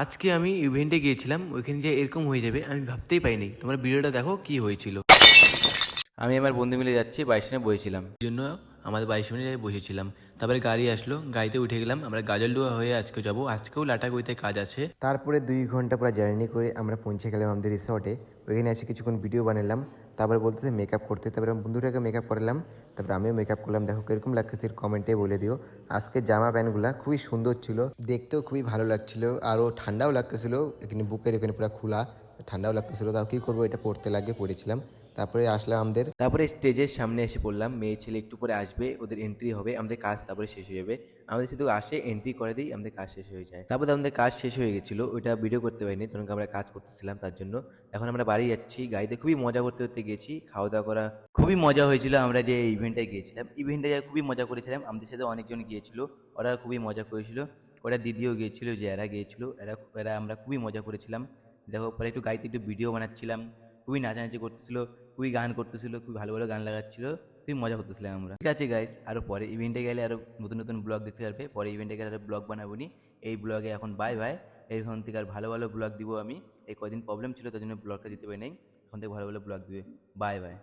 আজকে আমি ইভেন্টে গিয়েছিলাম, ওইখানে যে এরকম হয়ে যাবে আমি ভাবতেই পাইনি। তোমরা ভিডিওটা দেখো কি হয়েছিল। আমি আমার বন্ধু মিলে যাচ্ছি, বাইশ মিনিট বসেছিলাম জন্য আমাদের 22 মিনিট বসেছিলাম। তারপরে গাড়ি আসলো, গাড়িতে উঠে গেলাম। আমরা গাজলডুয়া হয়ে আজকে যাব, আজকেও লাটাগুড়িতে কাজ আছে। তারপরে 2 ঘন্টা পুরো জার্নি করে আমরা পৌঁছে গেলাম আমাদের রিসর্টে। ওইখানে এসে কিছুক্ষণ ভিডিও বানালাম, তারপরে বলতেছে মেকআপ করতে। তারপরে আমার বন্ধুটাকে মেকআপ করালাম, তারপরে আমিও মেকআপ করলাম। দেখো কীরকম লাগতেছে কমেন্টে বলে দিও। আজকে জামা প্যান্টগুলো খুবই সুন্দর ছিল, দেখতেও খুবই ভালো লাগছিল, আরও ঠান্ডাও লাগতেছিল। এখানে বুকের এখানে পুরো খোলা, ঠান্ডাও লাগতেছিল। তাও কী করবো, এটা পড়তে লাগে, পড়েছিলাম। তারপরে আসলাম আমাদের। তারপরে স্টেজের সামনে এসে পড়লাম। মেয়ে ছেলে একটু পরে আসবে, ওদের এন্ট্রি হবে, আমাদের কাজ তারপরে শেষ হয়ে যাবে। আমাদের শুধু আসে, এন্ট্রি করে দিই, আমাদের কাজ শেষ হয়ে যায়। তারপরে আমাদের কাজ শেষ হয়ে গেছিলো, ওইটা ভিডিও করতে পারিনি, তখন আমরা কাজ করতেছিলাম তার জন্য। এখন আমরা বাড়ি যাচ্ছি, গাড়িতে খুবই মজা করতে করতে গেছি, খাওয়া দাওয়া করা খুবই মজা হয়েছিল। আমরা যে ইভেন্টে গিয়েছিলাম, ইভেন্টে খুবই মজা করেছিলাম। আমাদের সাথে অনেকজন গিয়েছিল, ওরা খুবই মজা করেছিল। ওরা দিদিও গিয়েছিল, যে এরা গিয়েছিল, এরা এরা আমরা খুবই মজা করেছিলাম। দেখো পরে একটু গাড়িতে একটু ভিডিও বানাচ্ছিলাম, খুবই নাচানাচি করতেছিল, খুবই গান করতেছিল, খুবই ভালো ভালো গান লাগাচ্ছিল, খুবই মজা করতেছিলাম আমরা। ঠিক আছে গাইস, আরও পরে ইভেন্টে গেলে আরও নতুন নতুন ব্লগ দেখতে পারবে। পরে ইভেন্টে গেলে আরও ব্লগ বানাবো নি। এই ব্লগে এখন বাই বাই। এইখান থেকে আর ভালো ভালো ব্লগ দিব আমি। এই কদিন প্রবলেম ছিল, তার জন্য ব্লগটা দিতে পারি নাই। এখন থেকে ভালো ভালো ব্লগ দিবে। Bye bye.